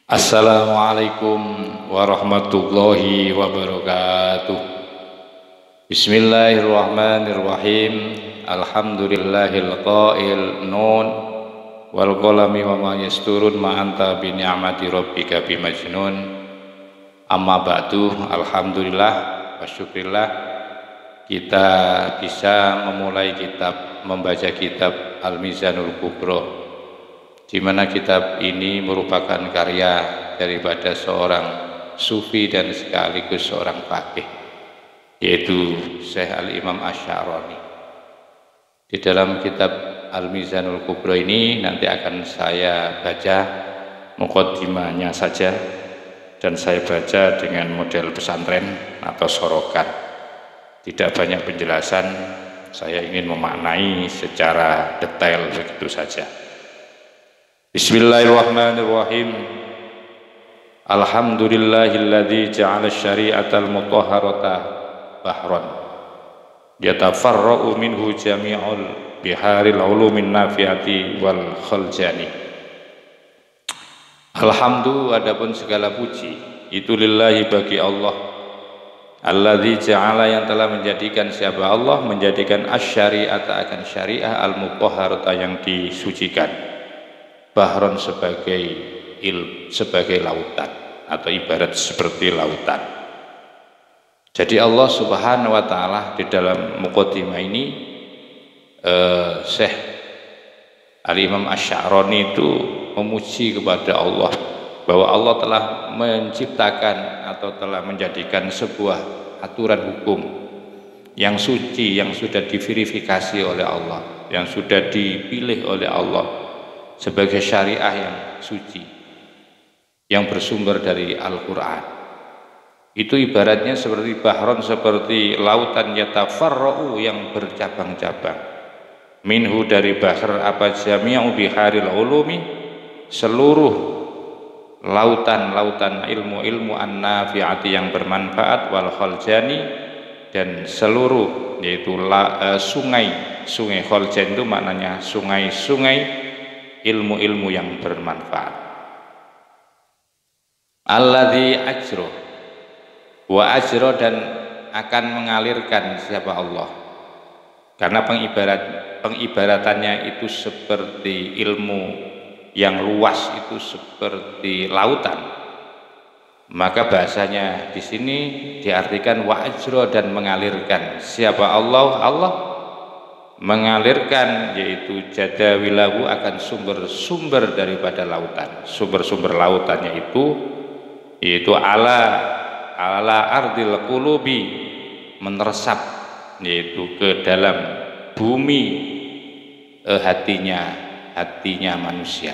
Assalamualaikum warahmatullahi wabarakatuh. Bismillahirrahmanirrahim. Alhamdulillahil qail nun wal qalami wa ma yasturun ma anta bi ni'mati rabbika bimajnun. Amma ba'du. Alhamdulillah wa syukrillah kita bisa membaca kitab Al-Mizanul Kubra, di mana kitab ini merupakan karya daripada seorang sufi dan sekaligus seorang faqih, yaitu Syekh Al-Imam Asy-Sya'rani. Di dalam kitab Al-Mizanul Kubra ini nanti akan saya baca muqaddimahnya saja, dan saya baca dengan model pesantren atau sorokan. Tidak banyak penjelasan, saya ingin memaknai secara detail begitu saja. Bismillahirrahmanirrahim. Alhamdulillahilladzi ja'ala syari'atal mutahharata bahran yatafarra'u minhu jami'ul biharil ulumin nafi'ati wal khaljani. Alhamdulillah, adapun segala puji itu lillahi, bagi Allah, alladzi ja'ala, yang telah menjadikan, siapa Allah, menjadikan asy-syari'ata, akan syariah, al-mutahharata, yang disucikan, bahron, sebagai lautan, atau ibarat seperti lautan. Jadi Allah Subhanahu wa taala di dalam muqaddimah ini, Syekh Al-Imam Asy-Sya'rani itu memuji kepada Allah bahwa Allah telah menciptakan atau telah menjadikan sebuah aturan hukum yang suci, yang sudah diverifikasi oleh Allah, yang sudah dipilih oleh Allah sebagai syariah yang suci, yang bersumber dari Al-Quran. Itu ibaratnya seperti bahron, seperti lautan, yatafarra'u, yang bercabang-cabang, minhu, dari bahr, apa, jami'u biharil ulumi, seluruh lautan-lautan ilmu-ilmu an-nafi'ati, yang bermanfaat, wal khaljani, dan seluruh, yaitu sungai khaljan, itu maknanya sungai-sungai ilmu-ilmu yang bermanfaat. Alladzi ajro wa ajro, dan akan mengalirkan, siapa Allah, karena pengibaratannya itu seperti ilmu yang luas, itu seperti lautan, maka bahasanya di sini diartikan wa ajro, dan mengalirkan, siapa Allah, Allah mengalirkan, yaitu jadawilahu, akan sumber-sumber daripada lautan. Sumber-sumber lautannya itu yaitu ala ardil qulubi, meneresap, yaitu ke dalam bumi, hatinya manusia.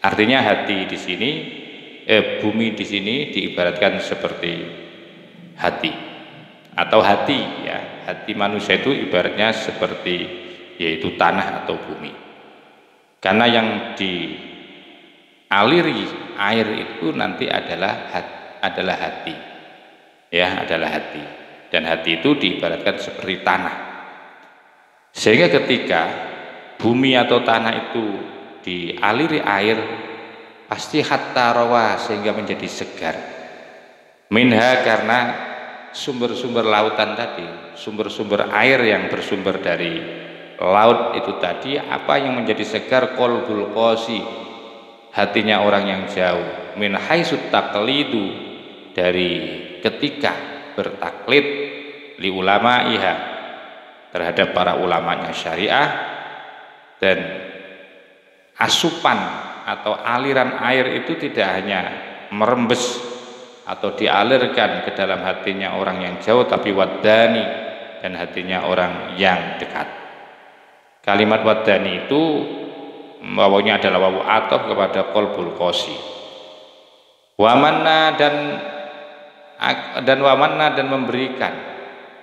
Artinya hati di sini, bumi di sini diibaratkan seperti hati atau hati, ya. Hati manusia itu ibaratnya seperti, yaitu tanah atau bumi, karena yang dialiri air itu nanti adalah hati, ya, adalah hati. Dan hati itu diibaratkan seperti tanah, sehingga ketika bumi atau tanah itu dialiri air, pasti hatta rawa, sehingga menjadi segar. Minha, karena sumber-sumber lautan tadi, sumber-sumber air yang bersumber dari laut itu tadi, apa yang menjadi segar? Qalbul qasi, hatinya orang yang jauh, min haitsut taqlidu, dari ketika bertaklid, li ulamaiha, terhadap para ulamanya syariah, dan asupan atau aliran air itu tidak hanya merembes atau dialirkan ke dalam hatinya orang yang jauh, tapi waddani, dan hatinya orang yang dekat. Kalimat waddani itu wawunya adalah wawu ataf kepada qalbul qasi. Wamanna, dan memberikan,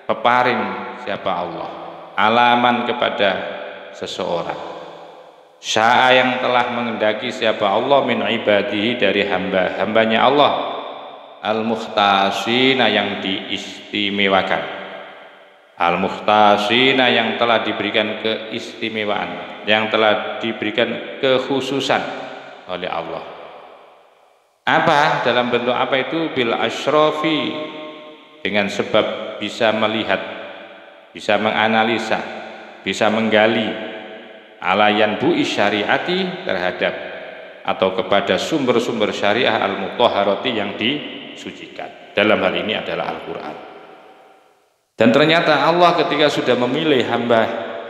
peparing, siapa Allah, alaman, kepada seseorang, sya'a, yang telah mengendaki, siapa Allah, min ibadihi, dari hamba-hambanya Allah, al-mukhtasina, yang diistimewakan, al-mukhtasina, yang telah diberikan keistimewaan, yang telah diberikan kekhususan oleh Allah. Apa? Dalam bentuk apa itu? Bil asyrafi, dengan sebab bisa melihat, bisa menganalisa, bisa menggali alayan bu'i syariati, terhadap atau kepada sumber-sumber syariah al-mutahharati, yang disucikan. Dalam hal ini adalah Al-Quran. Dan ternyata Allah ketika sudah memilih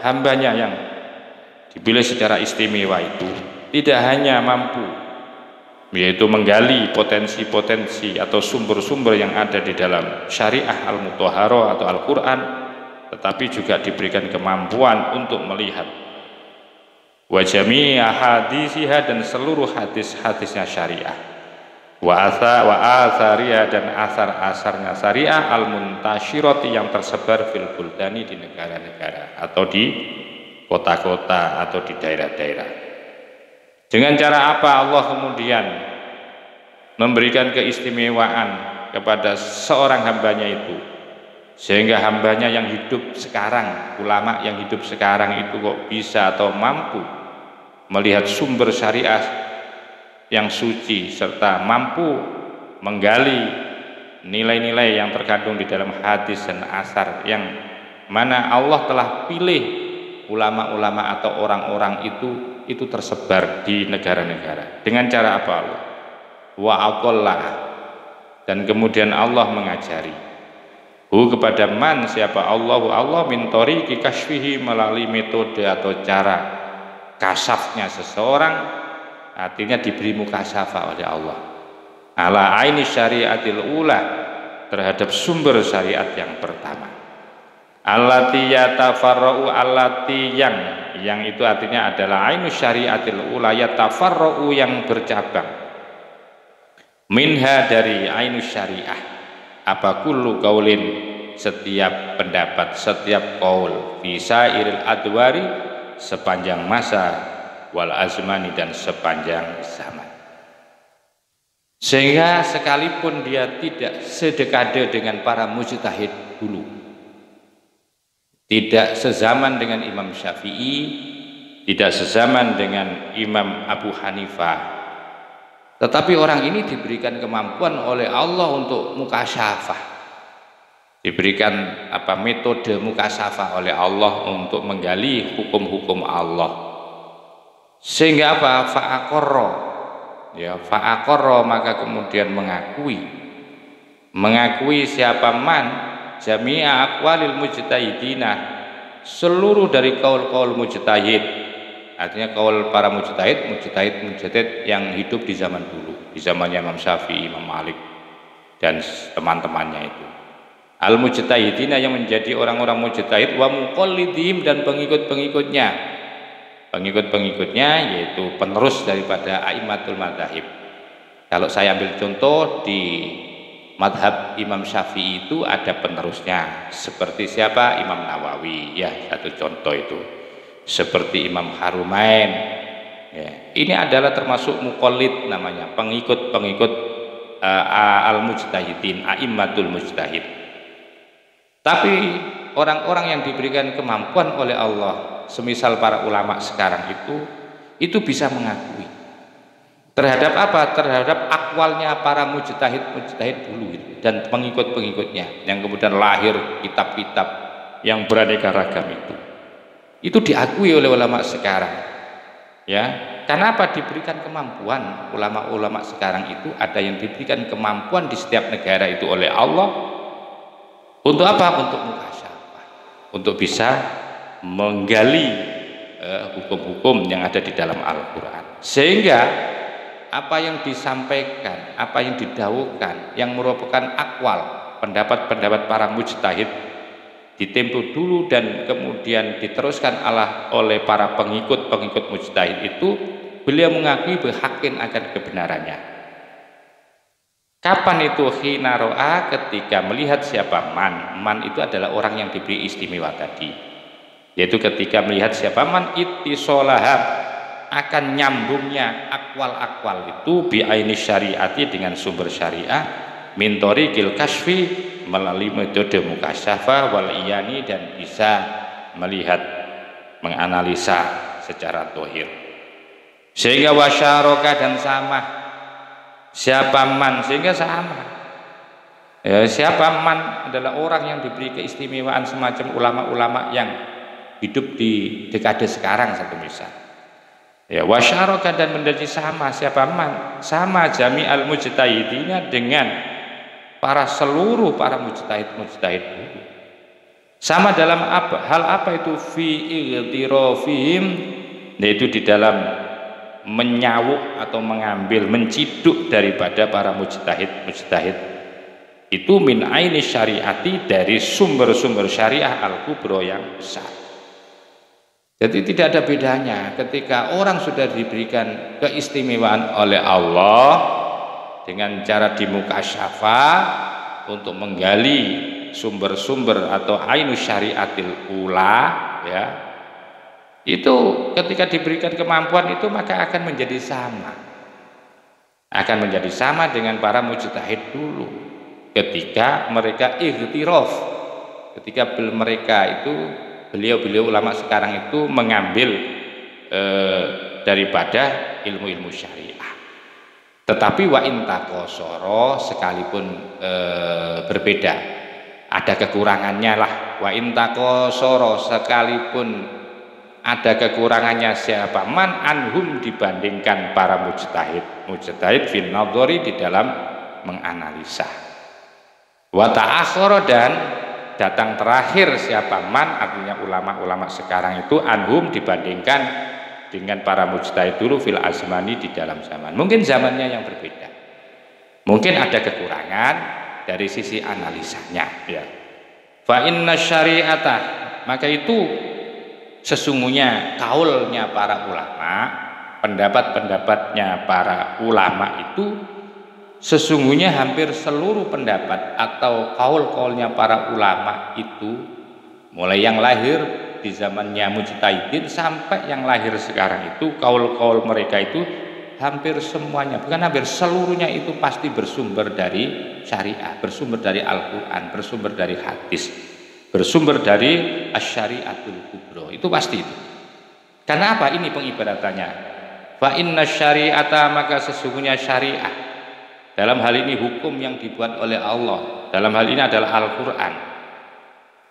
hambanya yang dipilih secara istimewa itu, tidak hanya mampu yaitu menggali potensi-potensi atau sumber-sumber yang ada di dalam syariah al-mutahharah atau Al-Quran, tetapi juga diberikan kemampuan untuk melihat wa jami'a hadisiha, dan seluruh hadis-hadisnya syariah, wa athariha, dan asar-asarnya syariah al-muntashirati, yang tersebar fil buldani, di negara-negara atau di kota-kota atau di daerah-daerah. Dengan cara apa Allah kemudian memberikan keistimewaan kepada seorang hambanya itu, sehingga hambanya yang hidup sekarang, ulama yang hidup sekarang itu kok bisa atau mampu melihat sumber syariah yang suci, serta mampu menggali nilai-nilai yang terkandung di dalam hadis dan asar, yang mana Allah telah pilih ulama-ulama atau orang-orang itu tersebar di negara-negara. Dengan cara apa Allah? Wa aqallah, dan kemudian Allah mengajari kepada man, siapa Allah min tariqi kasyfihi, melalui metode atau cara kasafnya seseorang, artinya diberi mukasyafah oleh Allah, ala aini syariatil ula, terhadap sumber syariat yang pertama, allati yatafarra'u, allati yang itu artinya adalah ainu syariatil ula, yatafarra'u, yang bercabang, minha, dari ainu syariah, apa kullu qaulin, setiap pendapat, setiap qaul, bisa iril adwari, sepanjang masa, wal azmani, dan sepanjang zaman. Sehingga sekalipun dia tidak sedekade dengan para mujtahid dulu, tidak sezaman dengan Imam Syafi'i, tidak sezaman dengan Imam Abu Hanifah, tetapi orang ini diberikan kemampuan oleh Allah untuk mukasyafah, diberikan metode mukasyafah oleh Allah untuk menggali hukum-hukum Allah, sehingga fa'aqarra, fa'aqarra, maka kemudian mengakui siapa man jami'a aqwalil mujtahidina, seluruh dari kaul-kaul mujtahid, artinya kaul para mujtahid yang hidup di zaman dulu, di zamannya Imam Syafi'i, Imam Malik dan teman-temannya itu, al mujtahidina, yang menjadi orang-orang mujtahid, wa muqallidhim, dan pengikut-pengikutnya, yaitu penerus daripada a'immatul madzhab. Kalau saya ambil contoh, di madhab Imam Syafi'i itu ada penerusnya, seperti siapa? Imam Nawawi, ya, satu contoh itu. Seperti Imam Harumain, ya. Ini adalah termasuk muqallid, namanya pengikut al-mujtahidin, a'immatul mujtahid. Tapi orang-orang yang diberikan kemampuan oleh Allah, semisal para ulama sekarang itu bisa mengakui terhadap apa? Terhadap akwalnya para mujtahid dulu dan pengikut-pengikutnya, yang kemudian lahir kitab-kitab yang beraneka ragam itu diakui oleh ulama sekarang, ya. Karena apa? Diberikan kemampuan. Ulama-ulama sekarang itu ada yang diberikan kemampuan di setiap negara itu oleh Allah untuk apa? Untuk mukasyafah, untuk bisa menggali hukum-hukum yang ada di dalam Al-Quran, sehingga apa yang disampaikan, apa yang didhawuhkan, yang merupakan akwal, pendapat-pendapat para mujtahid, ditempo dulu dan kemudian diteruskan oleh para pengikut mujtahid itu, beliau mengakui berhakin akan kebenarannya. Kapan itu? Khina ro'a, ketika melihat siapa man itu adalah orang yang diberi istimewa tadi, yaitu ketika melihat siapa man ittisolaha, akan nyambungnya akwal-akwal itu bi'aini syariati, dengan sumber syariah, min thariqil kasfi, melalui metode mukasyafah, wal iyani, dan bisa melihat, menganalisa secara zahir, sehingga wasyaraka, dan Siapa man, sehingga sama. Ya, siapa man adalah orang yang diberi keistimewaan semacam ulama-ulama yang hidup di dekade sekarang satu misal. Ya, wasyaraka dan menjadi sama siapa man, sama jami'al mujtahidina dengan seluruh para mujtahid dulu. Sama dalam hal apa itu fi igtirafihim, yaitu di dalam menyawuk atau mengambil, menciduk daripada para mujtahid itu min aini syariati, dari sumber-sumber syariah al-kubro yang besar. Jadi tidak ada bedanya ketika orang sudah diberikan keistimewaan oleh Allah dengan cara dimukasyafa untuk menggali sumber-sumber atau ainu syariatil ula, ya, itu ketika diberikan kemampuan itu maka akan menjadi sama dengan para mujtahid dulu ketika mereka ightiraf, ketika mereka itu beliau ulama sekarang itu mengambil daripada ilmu-ilmu syariah. Tetapi wa intaqosoro, sekalipun berbeda, ada kekurangannya lah. Wa intaqosoro, sekalipun ada kekurangannya siapa man anhum, dibandingkan para mujtahid fil nadhari, di dalam menganalisa. Wa ta'akhkhara, dan datang terakhir siapa man, artinya ulama-ulama sekarang itu anhum, dibandingkan dengan para mujtahid dulu fil azmani, di dalam zaman. Mungkin zamannya yang berbeda, mungkin ada kekurangan dari sisi analisanya, ya. Fa inna syari'ata, maka itu sesungguhnya kaulnya para ulama, pendapat-pendapatnya para ulama itu sesungguhnya hampir seluruh pendapat atau kaul-kaulnya para ulama itu, mulai yang lahir di zamannya mujtahidin sampai yang lahir sekarang itu, kaul-kaul mereka itu hampir semuanya, bukan hampir, seluruhnya itu pasti bersumber dari syariah, bersumber dari Al-Quran, bersumber dari hadis, bersumber dari asy-syari'atul kubra. Itu pasti itu. Karena apa? Ini pengibaratannya. Fa inna syari'ata, maka sesungguhnya syariah, dalam hal ini hukum yang dibuat oleh Allah, dalam hal ini adalah Al-Quran.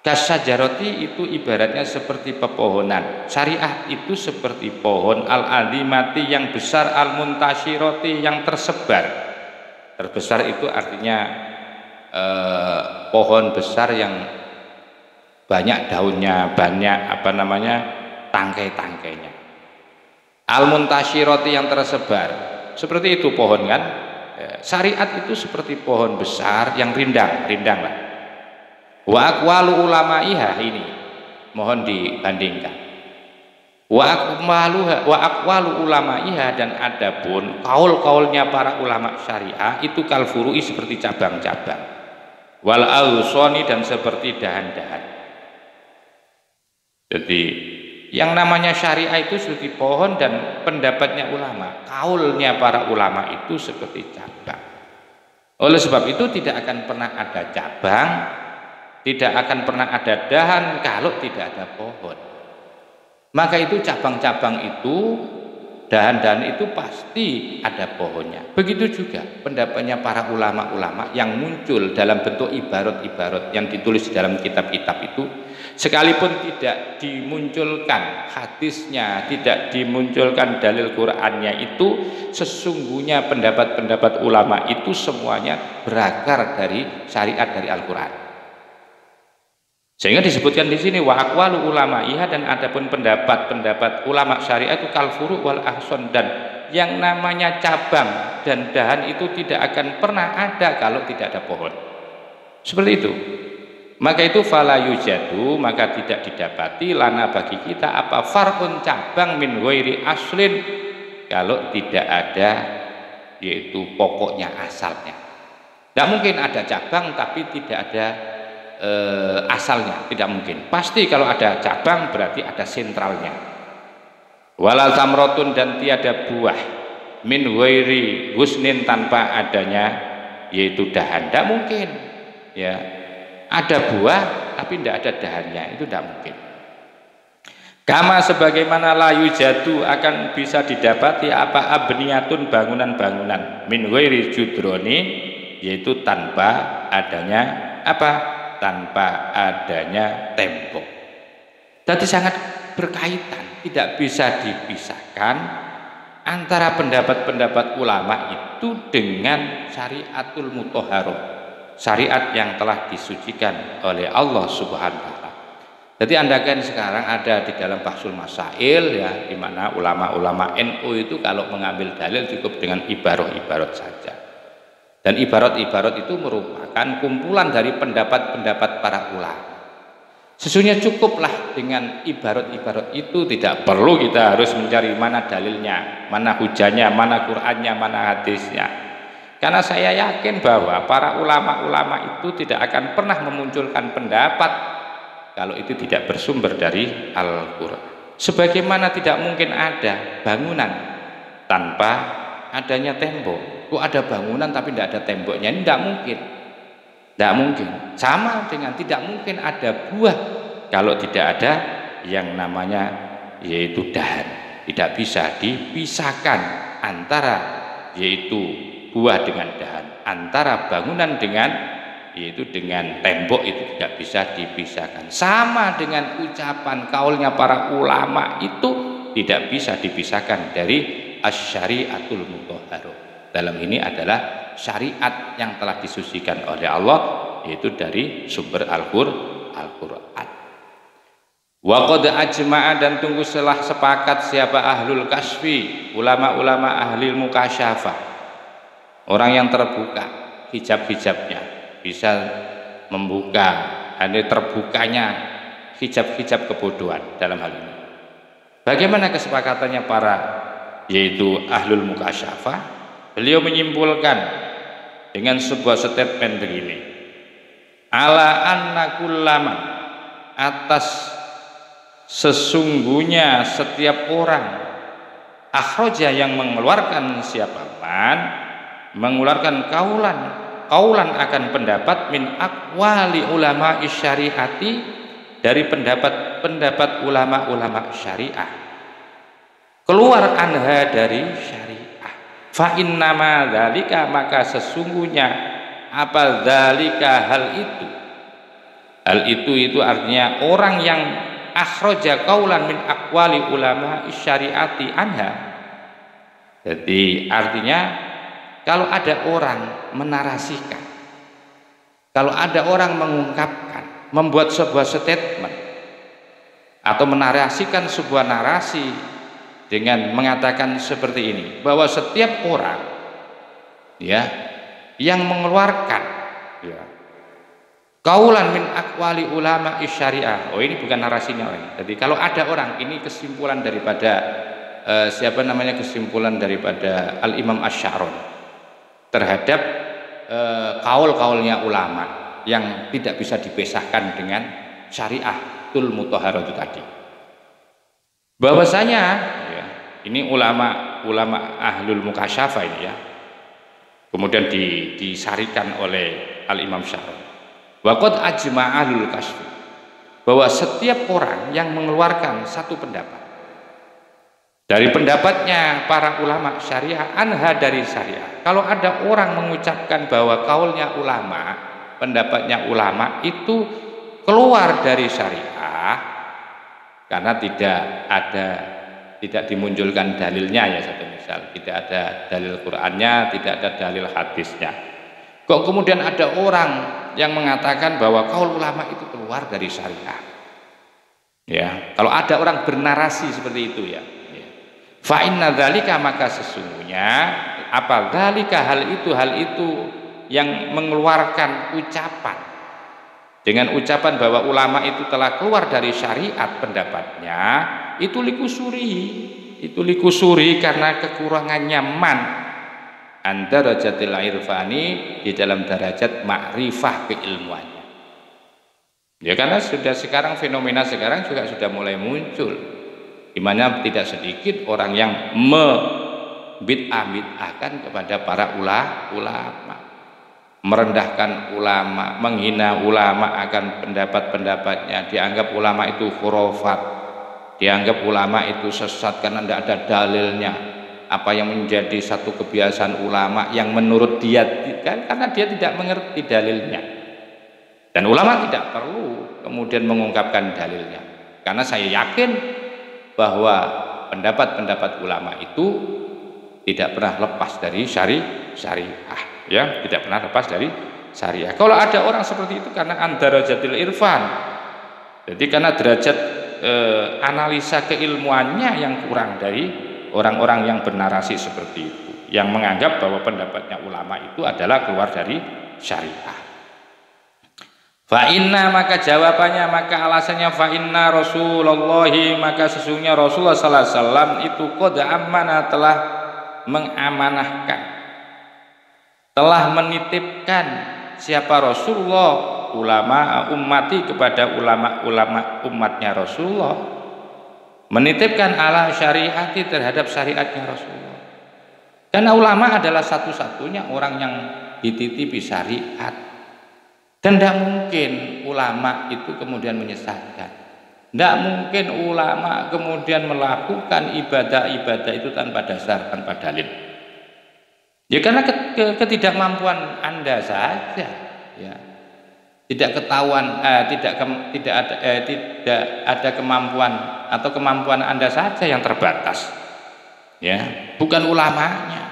Kasyajaroti, itu ibaratnya seperti pepohonan. Syariah itu seperti pohon, al-azimati, yang besar, al-muntashiroti, yang tersebar. Terbesar itu artinya pohon besar yang banyak daunnya, banyak tangkai-tangkainya. Al-muntashiroti, yang tersebar. Seperti itu pohon kan. Syariat itu seperti pohon besar yang rindang lah. Wa aqwalu ulamaiha, ini mohon dibandingkan. Wa aqwalu ulamaiha, dan adapun kaul-kaulnya para ulama syariah itu kal furu'i, seperti cabang-cabang. Wal awsani, dan seperti dahan-dahan. Jadi yang namanya syariah itu seperti pohon, dan pendapatnya ulama, kaulnya para ulama itu seperti cabang. Oleh sebab itu tidak akan pernah ada cabang, tidak akan pernah ada dahan kalau tidak ada pohon. Maka itu cabang-cabang itu, dahan-dahan itu pasti ada pohonnya. Begitu juga pendapatnya para ulama-ulama yang muncul dalam bentuk ibarat-ibarat yang ditulis di dalam kitab-kitab itu, sekalipun tidak dimunculkan hadisnya, tidak dimunculkan dalil Qur'annya, itu sesungguhnya pendapat-pendapat ulama itu semuanya berakar dari syariat, dari Al-Qur'an. Sehingga disebutkan di sini wa aqwalu ulamaiha, dan adapun pendapat-pendapat ulama syariat itu kal furu' wal ahson, dan yang namanya cabang dan dahan itu tidak akan pernah ada kalau tidak ada pohon. Seperti itu. Maka itu fala yujadu, maka tidak didapati lana bagi kita apa farqun, cabang min ghairi aslin, kalau tidak ada yaitu pokoknya, asalnya. Tidak mungkin ada cabang tapi tidak ada asalnya, tidak mungkin. Pasti kalau ada cabang berarti ada sentralnya. Walal tamrotun, dan tiada buah min ghairi husnin, tanpa adanya yaitu dahan. Tidak mungkin, ya. Ada buah tapi tidak ada dahannya, itu tidak mungkin. Kama sebagaimana layu jadu akan bisa didapati apa abniyatun bangunan-bangunan min ghairi judroni, yaitu tanpa adanya apa? Tanpa adanya tembok. Jadi sangat berkaitan, tidak bisa dipisahkan antara pendapat-pendapat ulama itu dengan syariatul mutahharah, syariat yang telah disucikan oleh Allah Subhanahu wa taala. Jadi Anda kan sekarang ada di dalam Bahsul Masail ya, di mana ulama-ulama NU itu kalau mengambil dalil cukup dengan ibarat-ibarat saja. Dan ibarat-ibarat itu merupakan kumpulan dari pendapat-pendapat para ulama. Sesungguhnya cukuplah dengan ibarat-ibarat itu, tidak perlu kita harus mencari mana dalilnya, mana hujahnya, mana Qur'annya, mana hadisnya. Karena saya yakin bahwa para ulama-ulama itu tidak akan pernah memunculkan pendapat kalau itu tidak bersumber dari Al-Quran. Sebagaimana tidak mungkin ada bangunan tanpa adanya tembok. Kok ada bangunan tapi tidak ada temboknya? Ini tidak mungkin. Tidak mungkin. Sama dengan tidak mungkin ada buah kalau tidak ada yang namanya yaitu dahan. Tidak bisa dipisahkan antara yaitu buah dengan dahan, antara bangunan dengan yaitu dengan tembok, itu tidak bisa dipisahkan. Sama dengan ucapan kaulnya para ulama itu tidak bisa dipisahkan dari asy-syari'atul mutahharah. Dalam ini adalah syariat yang telah disucikan oleh Allah, yaitu dari sumber Al-Qur'an. Wa qad ajma'a, dan tunggu setelah sepakat siapa ahlul kasfi, ulama-ulama ahli mukasyafah, orang yang terbuka hijab-hijabnya, bisa membuka, ada terbukanya hijab-hijab kebodohan dalam hal ini. Bagaimana kesepakatannya para yaitu ahlul mukasyafah? Beliau menyimpulkan dengan sebuah statement begini: ala anna kullaman, atas sesungguhnya setiap orang, akhraja yang mengeluarkan siapaman, mengeluarkan kaulan akan pendapat min aqwali ulama syariati, dari pendapat ulama-ulama syariah, keluar anha dari syariah, fa innama dzalika, maka sesungguhnya apa dzalika, hal itu artinya orang yang akhraja qaulan min aqwali ulama syariati anha. Jadi artinya kalau ada orang menarasikan, kalau ada orang mengungkapkan, membuat sebuah statement atau menarasikan sebuah narasi dengan mengatakan seperti ini, bahwa setiap orang ya yang mengeluarkan ya qaulan min aqwali ulama syariah, oh ini bukan narasinya orang. Jadi kalau ada orang, ini kesimpulan daripada kesimpulan daripada Al-Imam Asy-Sya'rani terhadap kaul-kaulnya ulama yang tidak bisa dipisahkan dengan syariatul mutahharah itu tadi. Bahwasanya ya, ini ulama ahlul mukasyafah ini ya, kemudian disarikan oleh Al-Imam Sya'rani. Wa qad ajma'a ahlul kasfi, bahwa setiap orang yang mengeluarkan satu pendapat dari pendapatnya para ulama syariah, anha dari syariah. Kalau ada orang mengucapkan bahwa kaulnya ulama, pendapatnya ulama itu keluar dari syariah karena tidak dimunculkan dalilnya, ya satu misal, tidak ada dalil Qur'annya, tidak ada dalil hadisnya. Kok kemudian ada orang yang mengatakan bahwa kaul ulama itu keluar dari syariah? Ya, kalau ada orang bernarasi seperti itu ya. Fa inna dzalika, maka sesungguhnya apa dzalika, hal itu yang mengeluarkan ucapan dengan ucapan bahwa ulama itu telah keluar dari syariat pendapatnya, itu likusuri karena kekurangannya man antara darajatil irfani, di dalam derajat makrifah keilmuannya. Ya karena sudah sekarang fenomena sekarang juga sudah mulai muncul, di mana tidak sedikit orang yang membid'ah-bid'ahkan kepada para ulama, merendahkan ulama, menghina ulama akan pendapat-pendapatnya, dianggap ulama itu khurafat, dianggap ulama itu sesat karena tidak ada dalilnya. Apa yang menjadi satu kebiasaan ulama yang menurut dia karena dia tidak mengerti dalilnya. Dan ulama tidak perlu kemudian mengungkapkan dalilnya, karena saya yakin bahwa pendapat-pendapat ulama itu tidak pernah lepas dari syariah, ya, tidak pernah lepas dari syariah. Kalau ada orang seperti itu karena andarajatil irfan, jadi karena derajat analisa keilmuannya yang kurang dari orang-orang yang bernarasi seperti itu, yang menganggap bahwa pendapatnya ulama itu adalah keluar dari syariah. Fa inna, maka jawabannya, maka alasannya, fa inna Rasulullahi, maka sesungguhnya Rasulullah sallallahu alaihi wasallam itu qad amanah, telah mengamanahkan, telah menitipkan. Siapa Rasulullah? Ulama ummati, kepada ulama-ulama umatnya Rasulullah, menitipkan ala syariati, terhadap syariatnya Rasulullah. Karena ulama adalah satu-satunya orang yang dititipi syariat. Dan tidak mungkin ulama itu kemudian menyesatkan. Tidak mungkin ulama kemudian melakukan ibadah-ibadah itu tanpa dasar, tanpa dalil. Ya karena ketidakmampuan Anda saja, ya. Tidak ketahuan, tidak ada kemampuan, atau kemampuan Anda saja yang terbatas, ya, bukan ulamanya.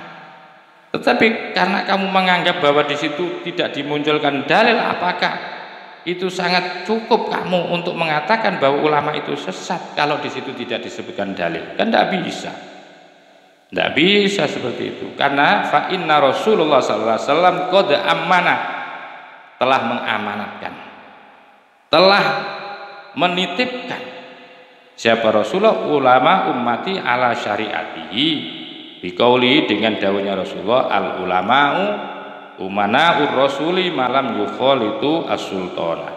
Tetapi karena kamu menganggap bahwa di situ tidak dimunculkan dalil, apakah itu sangat cukup kamu untuk mengatakan bahwa ulama itu sesat kalau di situ tidak disebutkan dalil? Kan tidak bisa. Tidak bisa seperti itu. Karena fa inna Rasulullah sallallahu alaihi wasallam qad amanah, telah mengamanatkan, telah menitipkan. Siapa Rasulullah? Ulama ummati ala syariatihi, biqauli, dengan dawuhnya Rasulullah, al ulama'u umana'ur rasuli malam yukhalitu as-sultana.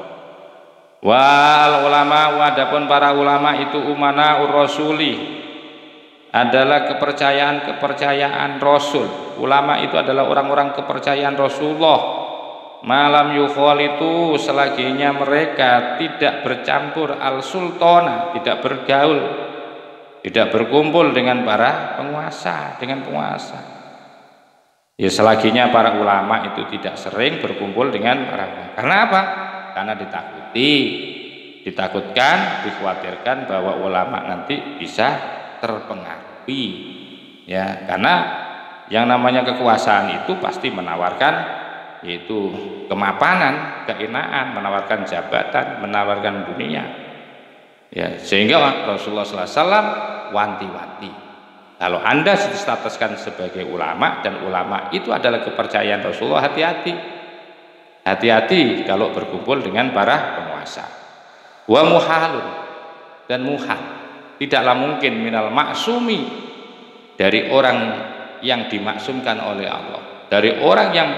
Wal ulama, adapun para ulama itu umana'ur rasuli, adalah kepercayaan Rasul. Ulama itu adalah orang-orang kepercayaan Rasulullah. Malam yukhalitu, selaginya mereka tidak bercampur al-sultana, tidak bergaul, tidak berkumpul dengan para penguasa, dengan penguasa. Ya selaginya para ulama itu tidak sering berkumpul dengan para penguasa. Karena apa? Karena ditakutkan, dikhawatirkan bahwa ulama nanti bisa terpengaruhi. Ya, karena yang namanya kekuasaan itu pasti menawarkan yaitu kemapanan, keenaan, menawarkan jabatan, menawarkan dunia. Ya, sehingga Rasulullah SAW wanti-wanti, kalau Anda distatuskan sebagai ulama dan ulama itu adalah kepercayaan Rasulullah, hati-hati, hati-hati kalau berkumpul dengan para penguasa. Wa muhalun, dan muhal, tidaklah mungkin minal maksumi, dari orang yang dimaksumkan oleh Allah, dari orang yang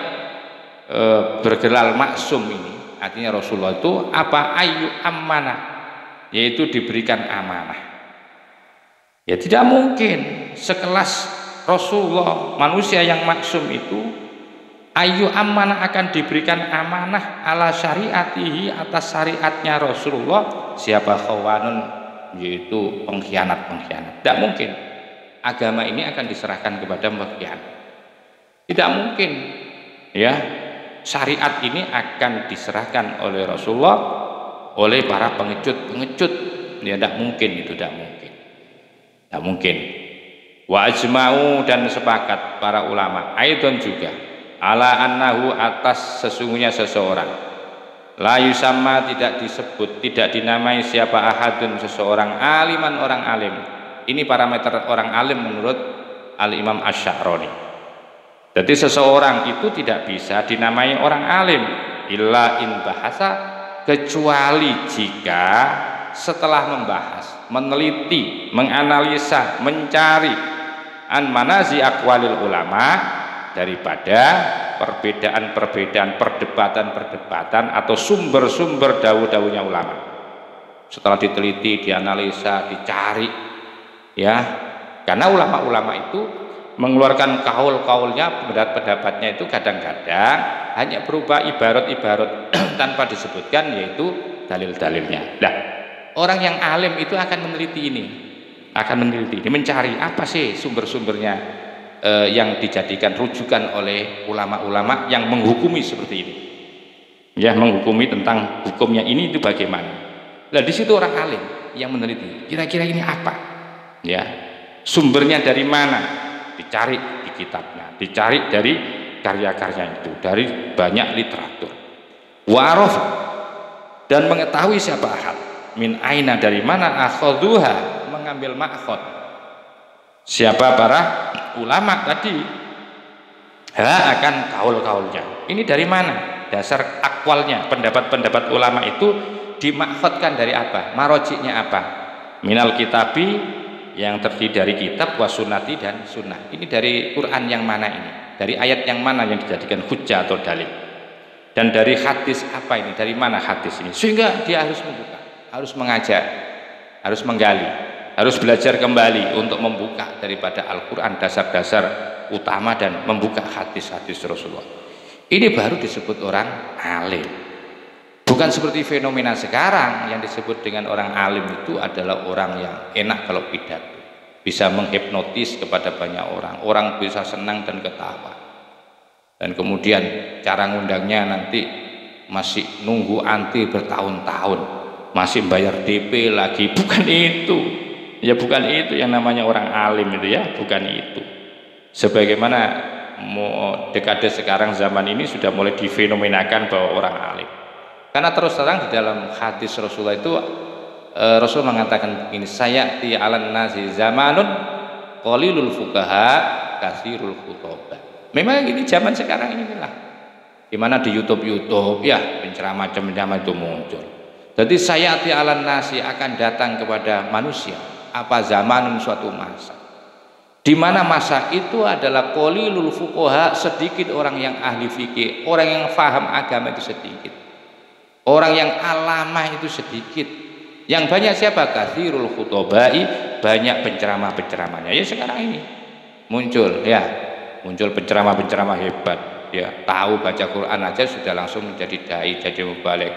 bergelar maksum ini, artinya Rasulullah itu apa? Ayu amanah, yaitu diberikan amanah. Ya tidak mungkin sekelas Rasulullah, manusia yang maksum itu, ayu amanah, akan diberikan amanah ala syariatihi, atas syariatnya Rasulullah, siapa khawanun, yaitu pengkhianat-pengkhianat. Tidak mungkin agama ini akan diserahkan kepada pengkhianat. Tidak mungkin, ya, syariat ini akan diserahkan oleh Rasulullah oleh para pengecut-pengecut. Ya tidak mungkin, itu tidak mungkin. Tidak mungkin. Wa ajma'u, dan sepakat para ulama aidon juga, ala annahu, atas sesungguhnya seseorang, la yusamma, tidak disebut, tidak dinamai siapa ahadun, seseorang, aliman, orang alim. Ini parameter orang alim menurut Al-Imam Asy-Sya'rani. Jadi seseorang itu tidak bisa dinamai orang alim illa in bahasa, kecuali jika setelah membahas, meneliti, menganalisa, mencari an manazi aqwalil ulama, daripada perbedaan-perbedaan, perdebatan-perdebatan atau sumber-sumber dawuh-dawuhnya ulama. Setelah diteliti, dianalisa, dicari, ya, karena ulama-ulama itu mengeluarkan kaul-kaulnya, pendapat-pendapatnya itu kadang-kadang hanya berupa ibarat-ibarat tanpa disebutkan, yaitu dalil-dalilnya. Nah, Orang yang alim itu akan meneliti ini, mencari apa sih sumber-sumbernya yang dijadikan rujukan oleh ulama-ulama yang menghukumi seperti ini, ya, menghukumi tentang hukumnya ini itu bagaimana. Nah di situ orang alim yang meneliti, kira-kira ini apa, ya, sumbernya dari mana, dicari di kitabnya, dicari dari karya-karya itu, dari banyak literatur. Wa'araf, dan mengetahui siapa ahad, min aina, dari mana, akhaduha, mengambil makhod, siapa para ulama tadi, akan kaul-kaulnya, ini dari mana, dasar akwalnya, pendapat-pendapat ulama itu dimakhotkan dari apa, marojiknya apa, minal kitabi, yang terdiri dari kitab, wasunati, dan sunnah. Ini dari Quran yang mana ini, dari ayat yang mana yang dijadikan hujjah atau dalil, dan dari hadis apa ini, dari mana hadis ini, sehingga dia harus membuka, harus mengajak, harus menggali, harus belajar kembali untuk membuka daripada Al-Quran dasar-dasar utama dan membuka hadis-hadis Rasulullah. Ini baru disebut orang alim. Bukan seperti fenomena sekarang yang disebut dengan orang alim itu adalah orang yang enak kalau pidato, bisa menghipnotis kepada banyak orang, orang bisa senang dan ketawa, dan kemudian cara ngundangnya nanti masih nunggu antri bertahun-tahun, masih bayar DP lagi. Bukan itu, ya, bukan itu yang namanya orang alim itu, ya, bukan itu. Sebagaimana dekade sekarang, zaman ini sudah mulai difenomenakan bahwa orang alim. Karena terus terang di dalam hadis Rasulullah itu, Rasul mengatakan begini, sayati 'alan nasi zamanun qalilul fuqaha katsirul khutbah. Memang ini zaman sekarang inilah, dimana di YouTube ya penceramah-penceramah itu muncul. Jadi sayati 'alan nasi, akan datang kepada manusia apa zamanun, suatu masa, di mana masa itu adalah qalilul fuqaha, sedikit orang yang ahli fikih, orang yang faham agama itu sedikit, orang yang alamah itu sedikit, yang banyak siapa, katsirul khutobai, banyak penceramah-penceramahnya. Ya sekarang ini muncul, ya, muncul penceramah-penceramah hebat, ya, tahu baca Quran aja sudah langsung menjadi dai, jadi mubalik,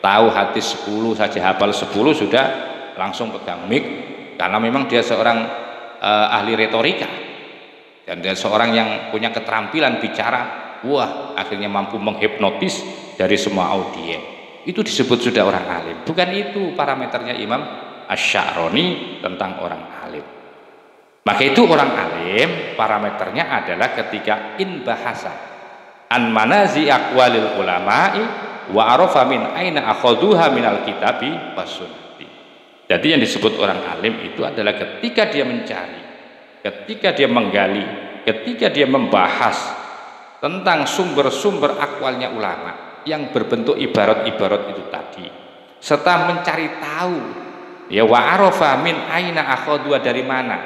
tahu hadis 10 saja, hafal 10 sudah langsung pegang mic, karena memang dia seorang ahli retorika, dan dia seorang yang punya keterampilan bicara, wah, akhirnya mampu menghipnotis dari semua audiens. Itu disebut sudah orang alim. Bukan itu parameternya Imam Asy-Sya'rani tentang orang alim. Maka itu orang alim parameternya adalah ketika in bahasa an manazi aqwalil ulama'i wa arafa min aina akhaduha minal kitabi wasunnati. Jadi yang disebut orang alim itu adalah ketika dia mencari, ketika dia menggali, ketika dia membahas tentang sumber-sumber akwalnya ulama yang berbentuk ibarat-ibarat itu tadi, serta mencari tahu, ya, wa arafa min aina akhadua, dari mana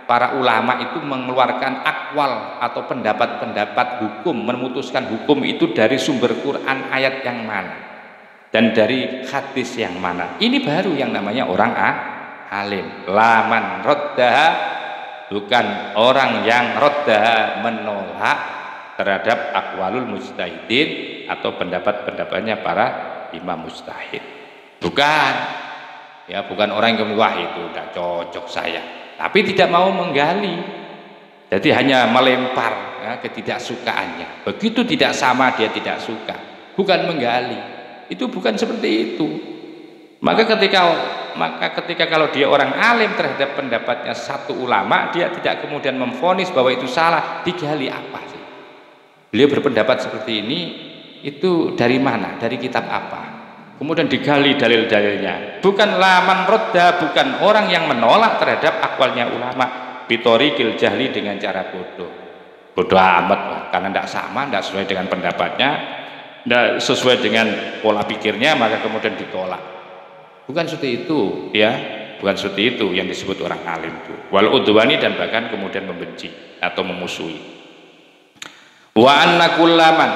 para ulama itu mengeluarkan akwal atau pendapat-pendapat hukum, memutuskan hukum itu dari sumber Quran ayat yang mana dan dari hadis yang mana. Ini baru yang namanya orang alim. Laman roddaha, bukan orang yang roddaha, menolak terhadap akwalul mujtahidin atau pendapat-pendapatnya para imam mujtahid. Bukan, ya, bukan orang yang wah itu udah cocok saya, tapi tidak mau menggali, jadi hanya melempar, ya, ketidaksukaannya. Begitu tidak sama dia tidak suka, bukan menggali. Itu bukan seperti itu. Maka ketika kalau dia orang alim terhadap pendapatnya satu ulama, dia tidak kemudian memvonis bahwa itu salah, digali apa sih? Beliau berpendapat seperti ini, itu dari mana, dari kitab apa, kemudian digali dalil-dalilnya. Bukan laman rodda, bukan orang yang menolak terhadap akwalnya ulama bitorikil jahli, dengan cara bodoh amat, karena tidak sama, tidak sesuai dengan pendapatnya, tidak sesuai dengan pola pikirnya, maka kemudian ditolak. Bukan seperti itu, ya, bukan seperti itu yang disebut orang alim itu. Wal udwani, dan bahkan kemudian membenci atau memusuhi. Wa anna kullaman,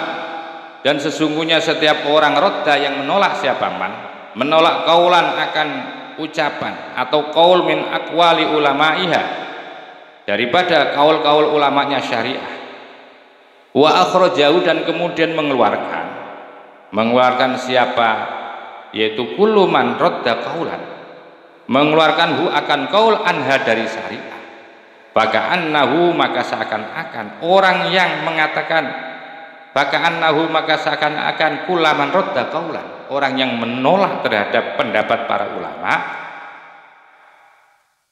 dan sesungguhnya setiap orang rodda yang menolak siapa man, menolak kaulan akan ucapan atau kaul min aqwali ulama'iha, daripada kaul-kaul ulamanya syariah, wa akhrajahu, dan kemudian mengeluarkan siapa, yaitu kullu man rodda kaulan, mengeluarkan hu akan qaul anha dari syariat. Baka'annahu maka seakan-akan orang yang mengatakan, baka'annahu maka seakan-akan kulaman rodda qaulan, orang yang menolak terhadap pendapat para ulama,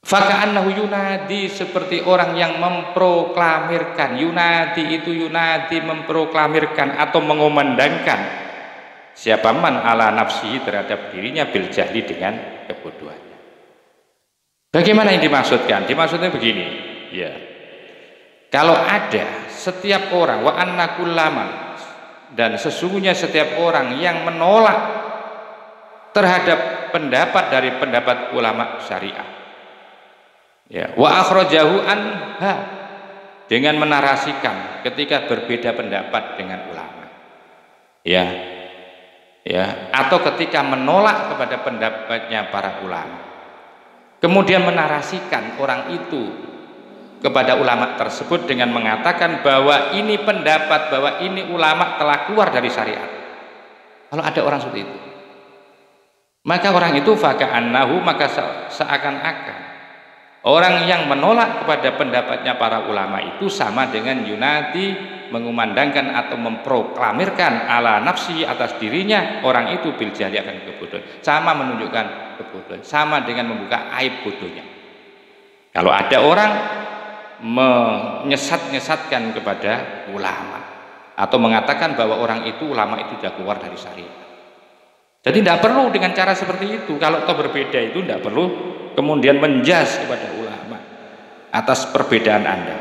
faka'annahu yunadi, seperti orang yang memproklamirkan. Yunadi itu yunadi, memproklamirkan atau mengumandangkan siapa man ala nafsihi, terhadap dirinya, bil jahli, dengan kebodohannya. Bagaimana yang dimaksudkan? Dimaksudnya begini, ya. Kalau ada setiap orang, wa anna kullaman, dan sesungguhnya setiap orang yang menolak terhadap pendapat dari pendapat ulama syariah, ya, wa akhrajahu anha, dengan menarasikan ketika berbeda pendapat dengan ulama, ya, atau ketika menolak kepada pendapatnya para ulama, kemudian menarasikan orang itu kepada ulama tersebut dengan mengatakan bahwa ini pendapat, bahwa ini ulama telah keluar dari syariat. Kalau ada orang seperti itu, maka orang itu faka'annahu, maka seakan-akan orang yang menolak kepada pendapatnya para ulama itu sama dengan yunadi, mengumandangkan atau memproklamirkan ala nafsi, atas dirinya orang itu, bil jahli, akan kebodohan. Sama menunjukkan kebodohan, sama dengan membuka aib bodohnya. Kalau ada orang menyesat-nyesatkan kepada ulama atau mengatakan bahwa orang itu, ulama itu sudah keluar dari syariat, jadi tidak perlu dengan cara seperti itu. Kalau toh berbeda itu tidak perlu kemudian menjas kepada ulama atas perbedaan Anda.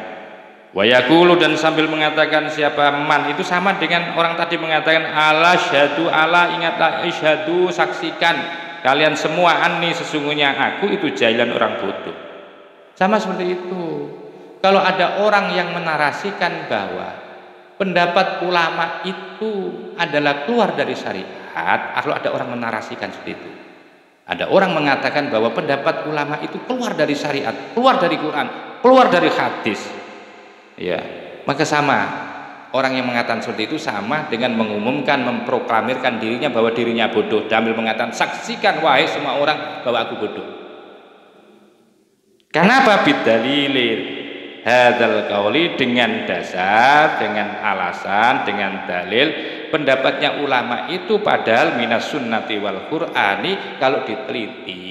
Wa yaqulu, dan sambil mengatakan siapa man, itu sama dengan orang tadi mengatakan ala syahadu, ala ingatlah, isyhadu, saksikan kalian semua, anni, sesungguhnya aku itu jahilan, orang bodoh. Sama seperti itu. Kalau ada orang yang menarasikan bahwa pendapat ulama itu adalah keluar dari syariat, kalau ada orang menarasikan seperti itu, ada orang mengatakan bahwa pendapat ulama itu keluar dari syariat, keluar dari Quran, keluar dari hadis, ya, maka sama orang yang mengatakan seperti itu sama dengan mengumumkan, memproklamirkan dirinya bahwa dirinya bodoh, sambil mengatakan saksikan wahai semua orang bahwa aku bodoh. Kenapa? Bidalilin hadzal qauli, dengan dasar, dengan alasan, dengan dalil pendapatnya ulama itu padahal minas sunnati wal qur'ani. Kalau diteliti,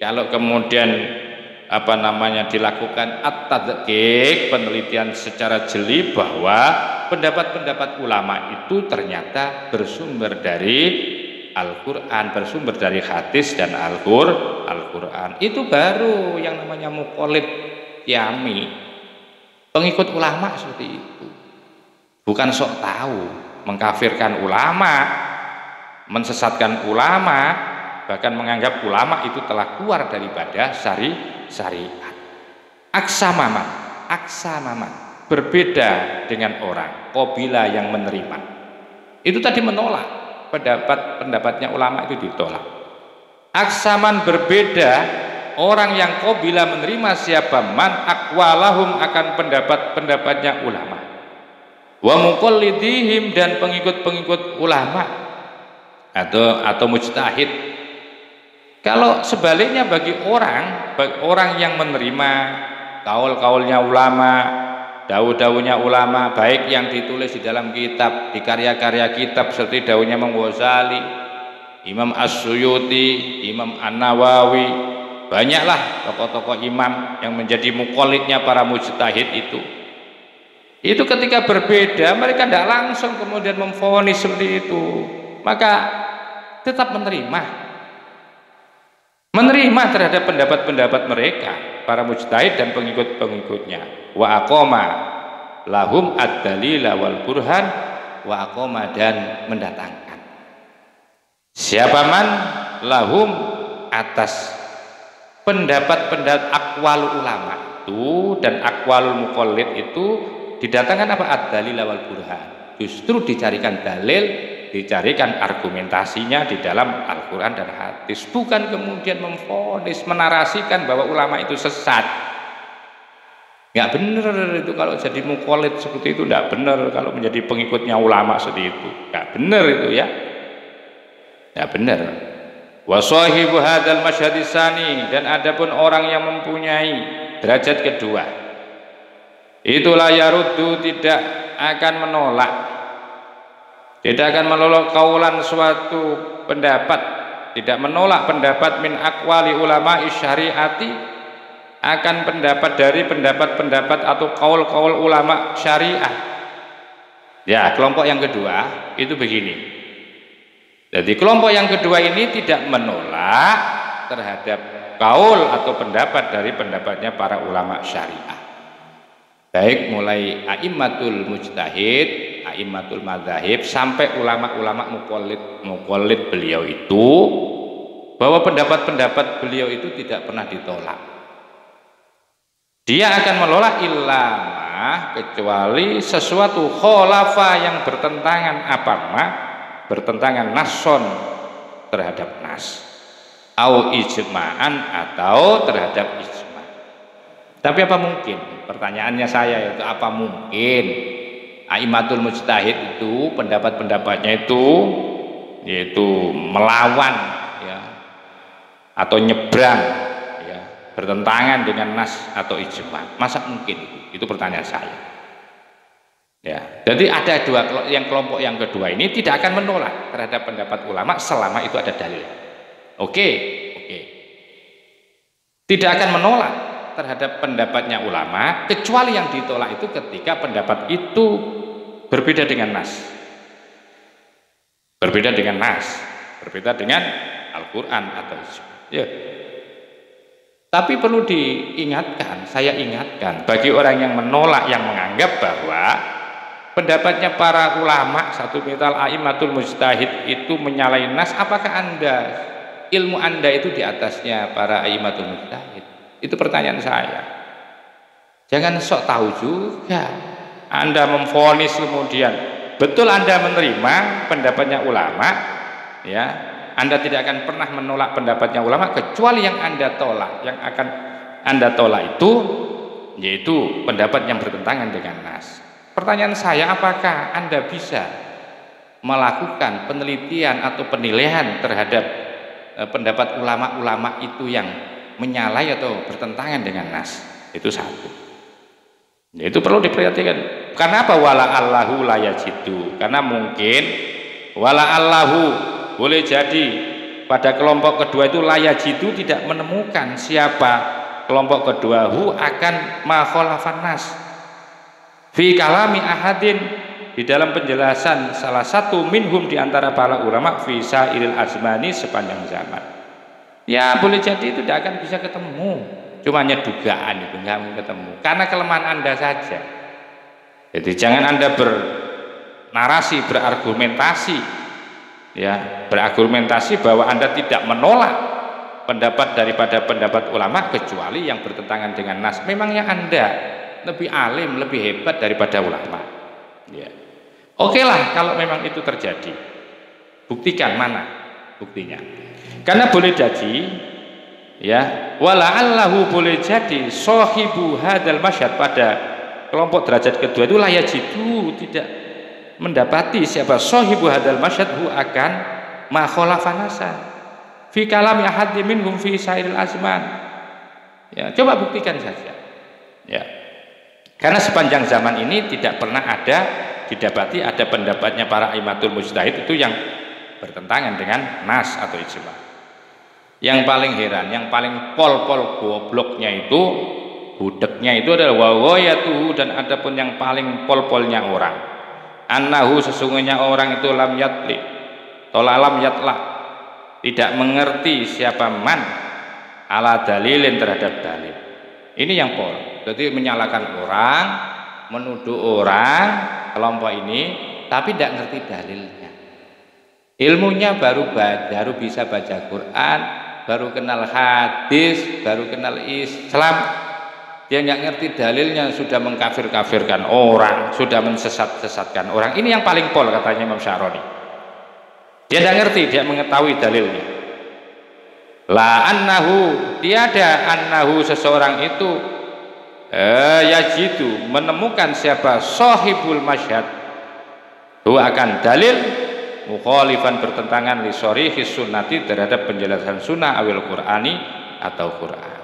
kalau kemudian dilakukan at-tadqiq, penelitian secara jeli, bahwa pendapat-pendapat ulama itu ternyata bersumber dari Al-Quran, bersumber dari hadis dan Al-Quran, itu baru yang namanya muqallid yami, pengikut ulama seperti itu. Bukan sok tahu, mengkafirkan ulama, mensesatkan ulama, bahkan menganggap ulama itu telah keluar daripada syariat. Aksamaman, berbeda dengan orang qabila yang menerima. Itu tadi menolak pendapatnya ulama, itu ditolak. Aksaman, berbeda orang yang qabila menerima siapa man aqwalahum, akan pendapat-pendapatnya ulama, wa muqallidihim, dan pengikut-pengikut ulama atau mujtahid. Kalau sebaliknya bagi orang yang menerima kaul-kaulnya ulama, dawuh-dawuhnya ulama, baik yang ditulis di dalam kitab, di karya-karya kitab seperti dawuhnya Imam Ghazali, Imam As-Suyuti, Imam An-Nawawi, banyaklah tokoh-tokoh imam yang menjadi muqallidnya para mujtahid itu ketika berbeda mereka tidak langsung kemudian memvonis seperti itu, maka tetap menerima terhadap pendapat-pendapat mereka, para mujtahid dan pengikut-pengikutnya. Wa aqama lahum ad-dalila wal burhan, wa aqama, dan mendatangkan siapa man lahum, atas pendapat-pendapat akwal ulama itu dan akwalul muqallid itu didatangkan apa? Ad-dalil wal burhan. Justru dicarikan dalil, dicarikan argumentasinya di dalam Al-Quran dan hadis, bukan kemudian memvonis, menarasikan bahwa ulama itu sesat. Nggak benar itu. Kalau jadi muqallid seperti itu nggak benar. Kalau menjadi pengikutnya ulama seperti itu nggak benar itu, ya nggak benar. Wa sahibu hadzal masyhadis tsani, dan adapun orang yang mempunyai derajat kedua, itulah yaruddu, tidak akan menolak, tidak akan menolak kaulan suatu pendapat, tidak menolak pendapat min aqwali ulama syariati, akan pendapat dari pendapat-pendapat atau kaul-kaul ulama syariah. Ya, kelompok yang kedua itu begini. Jadi kelompok yang kedua ini tidak menolak terhadap kaul atau pendapat dari pendapatnya para ulama syariah, baik mulai a'immatul mujtahid, a'immatul madzahib, sampai ulama-ulama muqallid beliau itu, bahwa pendapat-pendapat beliau itu tidak pernah ditolak. Dia akan menolak illamah, kecuali sesuatu kholafa yang bertentangan bertentangan nason terhadap nas, au ijma'an, atau terhadap ijma'. Tapi apa mungkin? Pertanyaannya saya itu, apa mungkin a'immatul mujtahid itu pendapat-pendapatnya itu yaitu melawan ya, atau nyebrang ya, bertentangan dengan nas atau ijma'? Masa mungkin itu? Itu pertanyaan saya. Ya, jadi ada kelompok yang kedua ini tidak akan menolak terhadap pendapat ulama selama itu ada dalil. Oke. Tidak akan menolak terhadap pendapatnya ulama, kecuali yang ditolak itu ketika pendapat itu berbeda dengan nas. Berbeda dengan Al-Qur'an atau ijma'. Ya. Tapi perlu diingatkan, saya ingatkan bagi orang yang menolak, yang menganggap bahwa pendapatnya para ulama satu misal a'immatul mujtahid itu menyalahi nas, apakah ilmu anda itu di atasnya para a'immatul mujtahid? Itu pertanyaan saya. Jangan sok tahu juga anda memvonis, kemudian betul anda menerima pendapatnya ulama ya, anda tidak akan pernah menolak pendapatnya ulama, kecuali yang anda tolak, yang akan anda tolak itu yaitu pendapat yang bertentangan dengan nas. Pertanyaan saya, apakah anda bisa melakukan penelitian atau penilaian terhadap pendapat ulama-ulama itu yang menyalahi atau bertentangan dengan nas? Itu satu. Itu perlu diperhatikan. Karena apa? Wala allahu la yajidu. Karena mungkin wala allahu, boleh jadi pada kelompok kedua itu la yajidu, tidak menemukan siapa kelompok kedua akan ma khalafan nas fi kalami ahadin, di dalam penjelasan salah satu minhum di antara para ulama fi sairil azmani, sepanjang zaman. Ya boleh jadi itu tidak akan bisa ketemu, cuma hanya dugaan, itu nggak akan ketemu karena kelemahan anda saja. Jadi jangan anda bernarasi, berargumentasi bahwa anda tidak menolak pendapat daripada pendapat ulama kecuali yang bertentangan dengan nas. Memangnya anda lebih alim, lebih hebat daripada ulama? Ya. Oke lah kalau memang itu terjadi, buktikan, mana buktinya? Karena boleh jadi ya, wala'allahu, boleh jadi sahibu hadzal masyhad, pada kelompok derajat kedua itu la yajidu, tidak mendapati siapa sahibu hadzal masyhad akan ma khalafanasa fi kalami ahadin minhum fi sairil azman. Ya, coba buktikan saja. Ya. Karena sepanjang zaman ini tidak pernah didapati ada pendapatnya para a'immatul mujtahid itu yang bertentangan dengan nas atau ijma'. Yang paling heran, yang paling pol-pol gobloknya itu, budeknya itu adalah wawayatuhu, dan adapun yang paling pol-polnya orang, annahu, sesungguhnya orang itu lam yatli, lam yatla, tidak mengerti siapa man ala dalilin, terhadap dalil. Ini yang pol. Jadi menyalahkan orang, menuduh orang kelompok ini, tapi tidak ngerti dalilnya. Ilmunya baru bisa baca Quran, baru kenal hadis, baru kenal Islam. Dia nggak ngerti dalilnya, sudah mengkafir-kafirkan orang, sudah mensesat-sesatkan orang. Ini yang paling pol, katanya Imam Sya'roni. Dia tidak ngerti, dia mengetahui dalilnya. La annahu, tiada annahu, seseorang itu yajidu, menemukan siapa sahibul masyhad, akan dalil mukhalifan bertentangan li sharihis sunnati terhadap penjelasan sunnah awil Qur'ani atau Quran.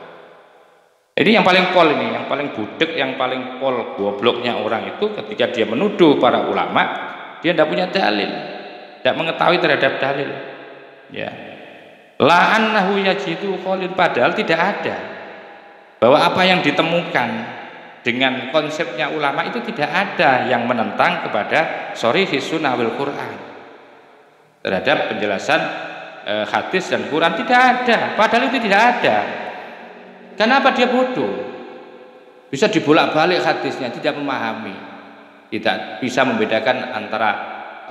Ini yang paling pol, ini yang paling budek, yang paling pol gobloknya orang itu ketika dia menuduh para ulama, dia tidak punya dalil, tidak mengetahui terhadap dalil. Ya. La annahu yajidu khalin, padahal tidak ada bahwa apa yang ditemukan dengan konsepnya ulama itu tidak ada yang menentang kepada sharihis sunnah wal Quran terhadap penjelasan hadis dan Quran, tidak ada, padahal itu tidak ada. Kenapa dia bodoh? Bisa dibolak-balik hadisnya, tidak memahami, tidak bisa membedakan antara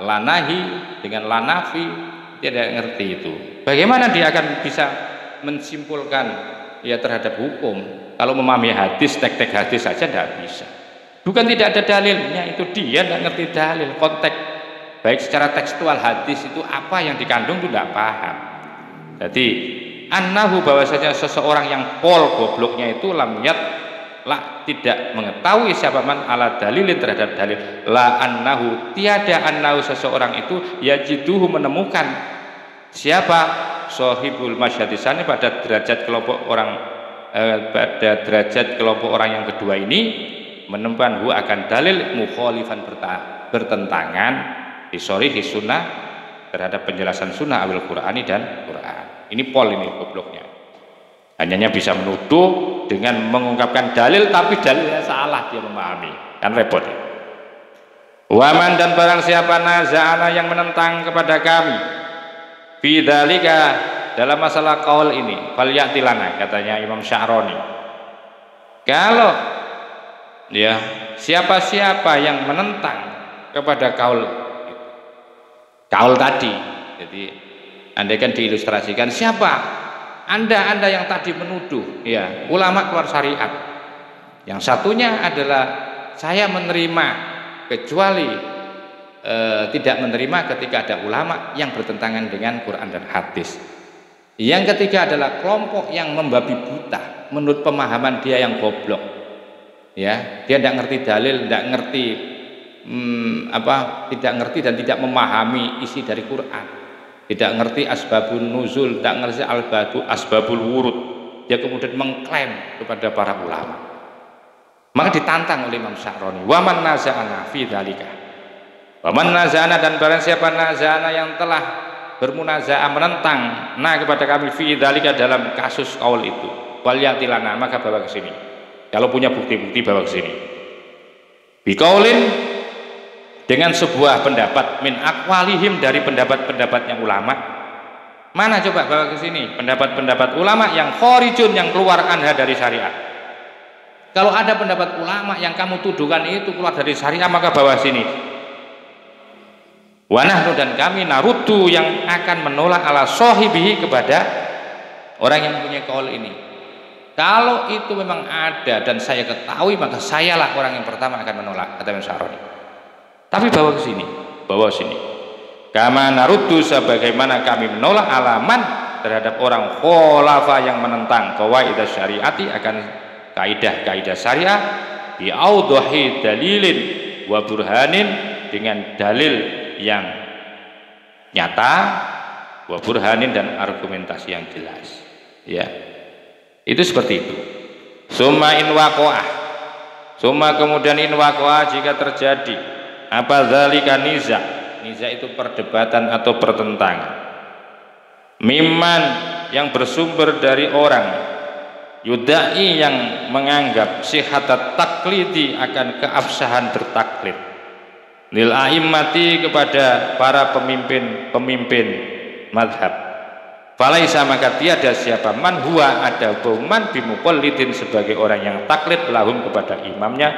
lanahi dengan lanafi, tidak ngerti itu. Bagaimana dia akan bisa mensimpulkan ya terhadap hukum kalau memahami hadis, tek-tek hadis saja tidak bisa. Bukan tidak ada dalilnya, itu dia tidak ngerti dalil, konteks baik secara tekstual hadis itu apa yang dikandung itu tidak paham. Jadi annahu bahwasanya seseorang yang pol gobloknya itu lam yat la tidak mengetahui siapa man ala dalilin terhadap dalil, la annahu tiada annahu seseorang itu yajiduhu menemukan siapa sahibul masyhadisani pada derajat kelompok orang pada derajat kelompok orang yang kedua ini menemukan hu akan dalil mukhalifan bertentangan di sharihis sunnah terhadap penjelasan sunnah awil Qur'ani dan Quran. Ini pol, ini gobloknya. Hanya bisa menuduh dengan mengungkapkan dalil, tapi dalilnya salah dia memahami, kan repot. Waman dan barang siapa naza'ana yang menentang kepada kami bidzalika dalam masalah qaul ini, falyatilana katanya Imam Sya'rani. Kalau ya siapa-siapa yang menentang kepada kaul tadi, jadi andaikan diilustrasikan, siapa anda yang tadi menuduh ya ulama keluar syariat, yang satunya adalah saya menerima kecuali tidak menerima ketika ada ulama yang bertentangan dengan Quran dan hadis. Yang ketiga adalah kelompok yang membabi buta menurut pemahaman dia yang goblok, ya dia tidak ngerti dalil, tidak ngerti tidak ngerti dan tidak memahami isi dari Quran, tidak ngerti asbabun nuzul, tidak ngerti asbabul wurud, dia kemudian mengklaim kepada para ulama. Maka ditantang oleh Imam Sya'rani, waman naza'ana fi dzalika, waman naza'ana dan barang siapa naza'ana yang telah bermunaza'ah menentang kepada kami fi dzalika dalam kasus kaul itu, wal yatilana maka bawa ke sini, kalau punya bukti-bukti bawa ke sini, biqaulin dengan sebuah pendapat min aqwalihim dari pendapat-pendapatnya ulama. Mana coba bawa ke sini pendapat-pendapat ulama yang khorijun, yang keluar anha dari syariat. Kalau ada pendapat ulama yang kamu tuduhkan itu keluar dari syariat, maka bawa sini. Wa nahnu dan kami naruddu yang akan menolak ala sahibihi kepada orang yang mempunyai kaul ini. Kalau itu memang ada dan saya ketahui, maka sayalah orang yang pertama akan menolak, kata Imam Sya'rani. Tapi bawa ke sini, bawa sini. Kama naruddu sebagaimana kami menolak alaman terhadap orang khulafa yang menentang qawaidah syariati akan kaidah-kaidah syariah bi audhahi dalilin wa burhanin, dengan dalil yang nyata, wa burhanin dan argumentasi yang jelas. Ya. Itu seperti itu. Summa in waqa'ah. Summa kemudian in waqa'ah jika terjadi apa zalika niza itu perdebatan atau pertentangan, mimman yang bersumber dari orang yudai yang menganggap sihatat taklidi akan keabsahan bertaklid lil a'immati kepada para pemimpin madhab, falaisa maka tiada siapa man huwa ada man bimuqallidin sebagai orang yang taklid lahum kepada imamnya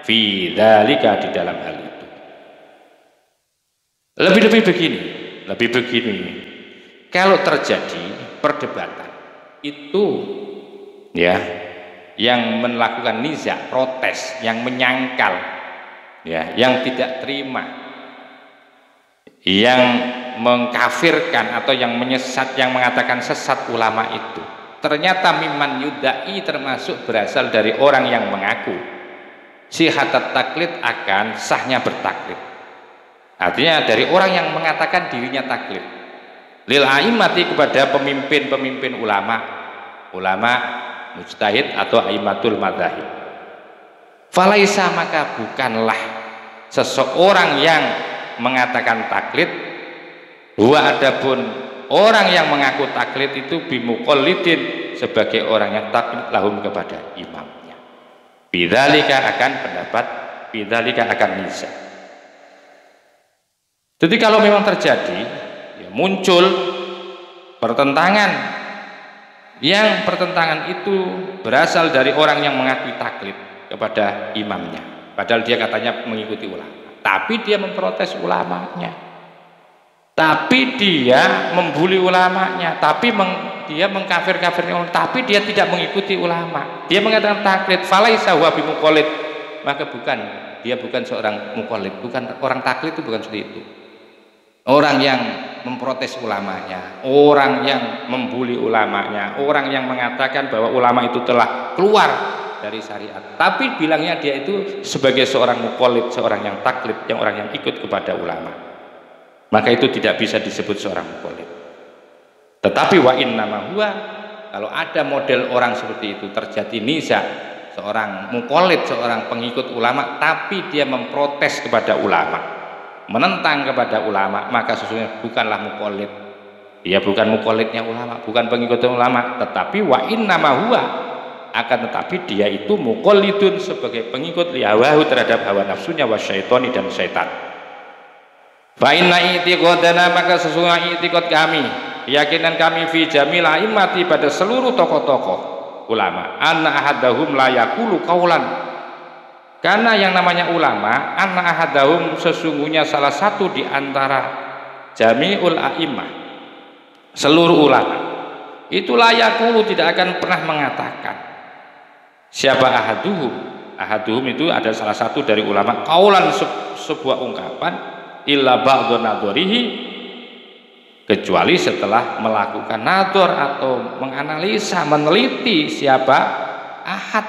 fi dzalika di dalam hal itu. Lebih begini, kalau terjadi perdebatan itu ya yang melakukan niza, protes, yang menyangkal, ya yang tidak terima, yang mengkafirkan atau yang menyesat, yang mengatakan sesat ulama itu ternyata mimman yudai, termasuk berasal dari orang yang mengaku sihatat taklid akan sahnya bertaklid. Artinya dari orang yang mengatakan dirinya taklid. Lil a'immati kepada pemimpin-pemimpin ulama mujtahid atau a'immatul madzhab. Falaisa maka bukanlah seseorang yang mengatakan taklid, huwa adapun orang yang mengaku taklid itu bimuqallidin sebagai orang yang taklid lahum kepada imamnya. Bidzalika akan pendapat, bidzalika akan nisa. Jadi kalau memang terjadi ya, muncul pertentangan yang pertentangan itu berasal dari orang yang mengakui taklid kepada imamnya, padahal dia katanya mengikuti ulama, tapi dia memprotes ulamanya, tapi dia membuli ulamanya, tapi dia mengkafir-kafirkan, tapi dia tidak mengikuti ulama, dia mengatakan taklid, falaisa huwa bimuqallid, maka dia bukan seorang muqallid, bukan orang taklid, itu bukan seperti itu. Orang yang memprotes ulamanya, orang yang membuli ulamanya, orang yang mengatakan bahwa ulama itu telah keluar dari syariat, tapi bilangnya dia itu sebagai seorang muqallid, seorang yang taklid, orang yang ikut kepada ulama, maka itu tidak bisa disebut seorang muqallid. Tetapi wa innama huwa, kalau ada model orang seperti itu terjadi niza, seorang muqallid, seorang pengikut ulama, tapi dia memprotes kepada ulama, menentang kepada ulama, maka sesungguhnya bukanlah muqallid. Dia bukan muqallidnya ulama, bukan pengikut ulama, tetapi wa innama huwa, akan tetapi dia itu muqallidun sebagai pengikut lihawahu terhadap hawa nafsunya, wasyaitoni dan syaitan. Fa inna i'tiqadana, maka sesungguhnya i'tiqad kami, keyakinan kami fi jamil a'immati pada seluruh tokoh-tokoh ulama, anna ahadahum la yaqulu qaulan, karena yang namanya ulama, anna ahadahum sesungguhnya salah satu di antara jami'ul a'immah, seluruh ulama itu la yaqulu tidak akan pernah mengatakan. Siapa ahaduhum? Ahaduhum itu ada salah satu dari ulama, qaulan sebuah ungkapan, illa ba'dhu nadharihi, kecuali setelah melakukan nadhar atau menganalisa, meneliti siapa ahad,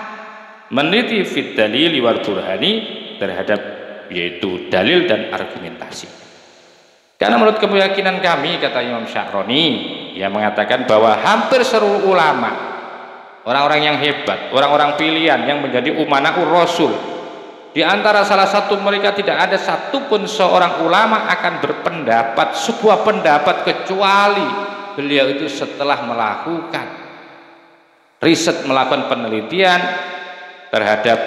meneliti fit dalil wal burhani terhadap yaitu dalil dan argumentasi. Karena menurut keyakinan kami, kata Imam Sya'rani, yang mengatakan bahwa hampir seluruh ulama, orang-orang yang hebat, orang-orang pilihan yang menjadi umanaur rasul, di antara salah satu mereka tidak ada satupun seorang ulama akan berpendapat sebuah pendapat kecuali beliau itu setelah melakukan riset, melakukan penelitian terhadap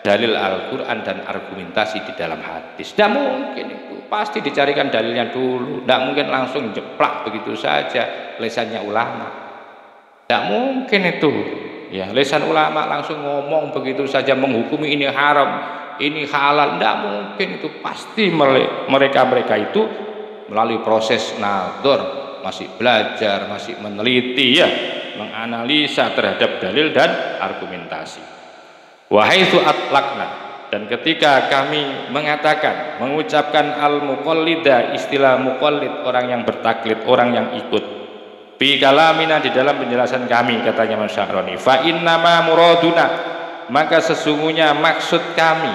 dalil Al-Quran dan argumentasi di dalam hadis. Tidak mungkin itu, pasti dicarikan dalilnya dulu, tidak mungkin langsung jeplak begitu saja lesannya ulama, tidak mungkin itu ya, lesan ulama langsung ngomong begitu saja menghukumi ini haram, ini halal, tidak mungkin itu. Pasti mereka itu melalui proses nadhar, masih belajar, masih meneliti ya, menganalisa terhadap dalil dan argumentasi. Wahaitsu atlaqna, dan ketika kami mengatakan, mengucapkan al-muqallida, istilah muqallid orang yang bertaklid, orang yang ikut, bi kalamina di dalam penjelasan kami, katanya Imam Sya'rani, fa innama muraduna, maka sesungguhnya maksud kami,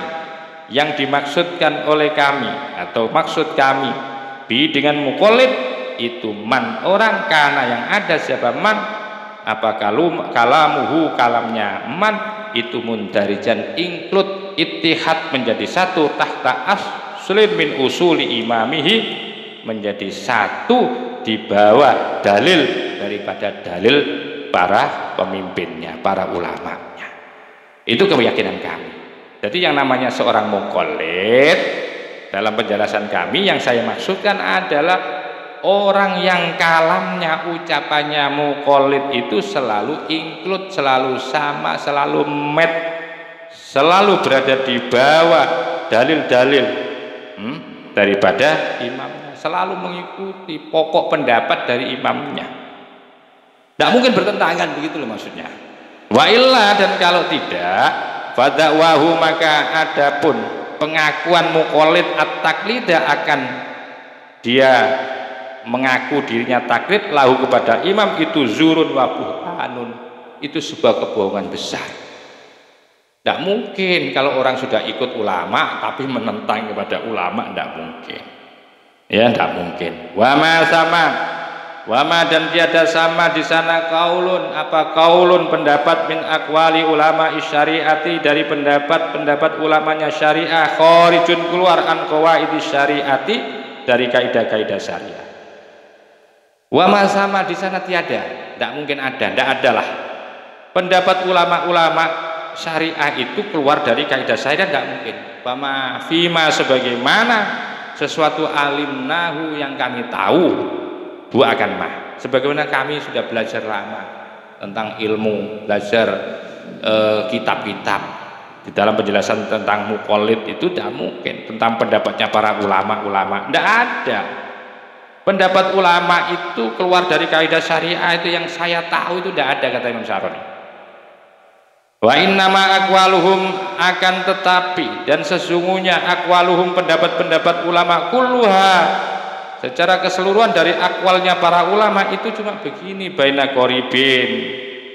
yang dimaksudkan oleh kami atau maksud kami bi dengan muqallid itu man, orang, karena yang ada siapa man, apa kalamuhu, kalamnya man itu mundarijan, include, ittihad, menjadi satu, tahta aslin min usuli imamihi, menjadi satu di bawah dalil daripada dalil para pemimpinnya, para ulamanya. Itu keyakinan kami. Jadi yang namanya seorang muqallid, dalam penjelasan kami yang saya maksudkan adalah orang yang kalamnya, ucapannya muqallid itu selalu include, selalu sama, selalu selalu berada di bawah dalil-dalil daripada imamnya, selalu mengikuti pokok pendapat dari imamnya, tidak mungkin bertentangan, begitu loh maksudnya. Wa illa, dan kalau tidak, fada'wahu, maka adapun pengakuan muqallid at-taqlida, akan dia mengaku dirinya taklid lahu kepada imam, itu zurun wa buhtanun, itu sebuah kebohongan besar. Tidak mungkin kalau orang sudah ikut ulama tapi menentang kepada ulama, tidak mungkin. Ya, tidak mungkin. Wama sama, wama dan tiada sama di sana kaulun, apa kaulun pendapat min akwali ulama syariati, dari pendapat ulamanya syariah, kharijun keluar an qawaidi syariati, dari kaidah-kaidah syariah. Wama sama di sana tiada, tidak mungkin ada, tidak adalah pendapat ulama-ulama syariah itu keluar dari kaidah syariah, tidak mungkin. Wama fima, sebagaimana sesuatu alimnahu yang kami tahu, bu akan mah, sebagaimana kami sudah belajar lama tentang ilmu, belajar kitab-kitab di dalam penjelasan tentang muqallid itu, tidak mungkin tentang pendapatnya para ulama-ulama, tidak ada. Pendapat ulama itu keluar dari kaidah syariah itu yang saya tahu itu tidak ada, kata Imam Syaroni. Wa innama aqwaluhum, akan tetapi dan sesungguhnya aqwaluhum, pendapat-pendapat ulama, kulluha, secara keseluruhan dari akwalnya para ulama itu cuma begini, baina qoribin,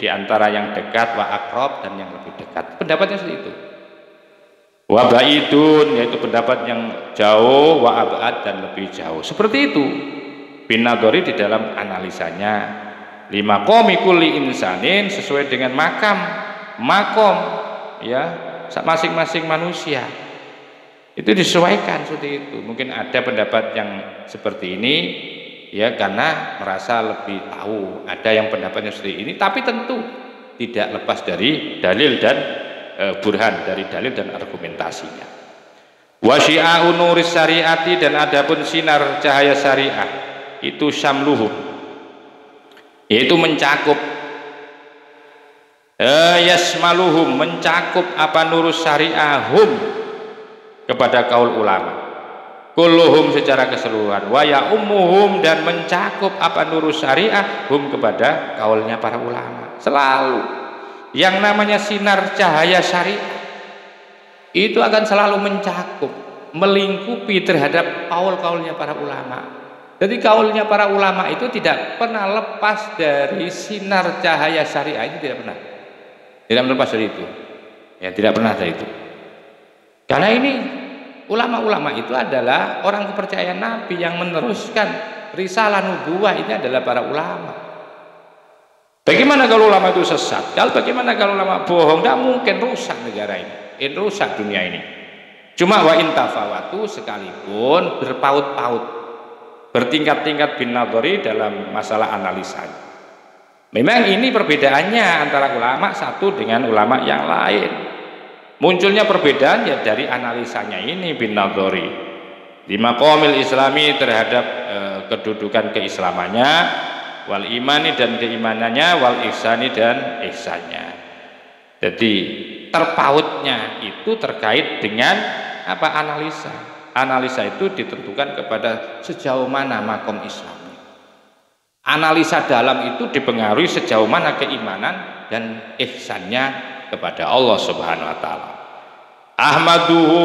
di antara yang dekat, wa aqrab, dan yang lebih dekat. Pendapatnya seperti itu. Wa baidun, yaitu pendapat yang jauh, wa abad, dan lebih jauh. Seperti itu. Binadori di dalam analisanya. Lima qomi kulli insanin, sesuai dengan makom ya masing-masing manusia itu disesuaikan seperti itu. Mungkin ada pendapat yang seperti ini ya karena merasa lebih tahu, ada yang pendapatnya seperti ini, tapi tentu tidak lepas dari dalil dan burhan, dari dalil dan argumentasinya. Wa syi'a'u nuris syariati, dan adapun sinar cahaya syariah itu syamluhum, yaitu mencakup yasmaluhum, mencakup apa nurus syariahum, kepada kaul ulama, kulluhum secara keseluruhan, wa ya ummuhum, dan mencakup apa nurus syariah hum, kepada kaulnya para ulama. Selalu yang namanya sinar cahaya syariah itu akan selalu mencakup, melingkupi terhadap kaul-kaulnya para ulama. Jadi kaulnya para ulama itu tidak pernah lepas dari sinar cahaya syariah, itu tidak pernah. Tidak melepas dari itu, ya tidak pernah dari itu. Karena ini ulama-ulama itu adalah orang kepercayaan Nabi yang meneruskan risalah nubuwah, ini adalah para ulama. Bagaimana kalau ulama itu sesat? Bagaimana kalau ulama bohong? Tidak mungkin, rusak negara ini, rusak dunia ini. Cuma wa intafawatu, sekalipun berpaut-paut, bertingkat-tingkat bin nadhari dalam masalah analisanya. Memang ini perbedaannya antara ulama satu dengan ulama yang lain. Munculnya perbedaan ya dari analisanya ini bin nadhari di maqamil islami, terhadap kedudukan keislamannya, wal imani, dan keimanannya, wal ihsani, dan ihsannya. Jadi terpautnya itu terkait dengan apa? Analisa. Analisa itu ditentukan kepada sejauh mana makom Islam. Analisa dalam itu dipengaruhi sejauh mana keimanan dan ihsannya kepada Allah Subhanahu wa taala. Ahmaduhu,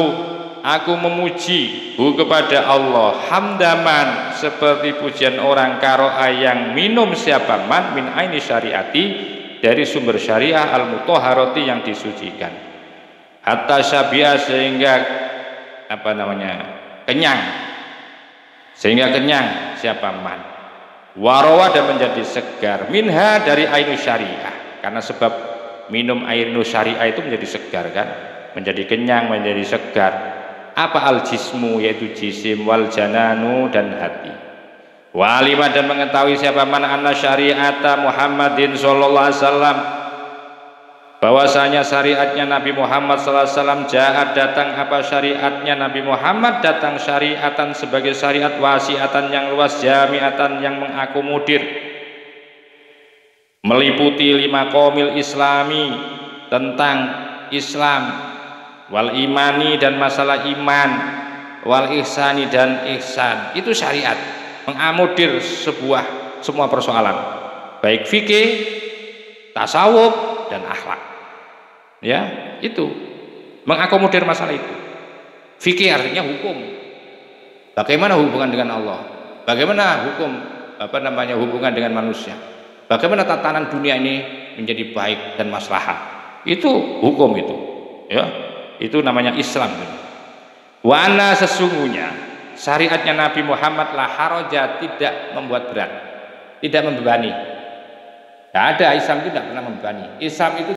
aku memuji hu, kepada Allah, hamdaman, seperti pujian orang karo'a yang minum siapa man min aini syariati, dari sumber syariah al mutahharati, yang disucikan, hatta syabi'a, sehingga kenyang, siapa man, warawa, dan menjadi segar, minha, dari ainu syariah, karena sebab minum ainu syariah itu menjadi segar kan, menjadi kenyang, menjadi segar. Apa? Al jismu, yaitu jisim, wal jananu, dan hati. Walima, dan mengetahui siapa man anna syariata Muhammadin sallallahu alaihi wasallam, bahwasanya syariatnya Nabi Muhammad sallallahu alaihi wasallam, jahat, datang apa syariatnya Nabi Muhammad, datang syariatan sebagai syariat, wasiatan, yang luas, jamiatan, yang mengakomodir, meliputi lima qaumil islami, tentang Islam, wal imani, dan masalah iman, wal ihsani, dan ihsan. Itu syariat, mengakomodir semua persoalan, baik fikih, tasawuf, dan akhlak. Ya, itu mengakomodir masalah itu. Fikih artinya hukum. Bagaimana hubungan dengan Allah? Bagaimana hukum hubungan dengan manusia? Bagaimana tatanan dunia ini menjadi baik dan maslahat? Itu hukum itu. ya, itu namanya Islam. Wana sesungguhnya syariatnya Nabi Muhammad la haraja, tidak membuat berat, tidak membebani. Tidak ada, Islam itu tidak pernah membebani. Islam itu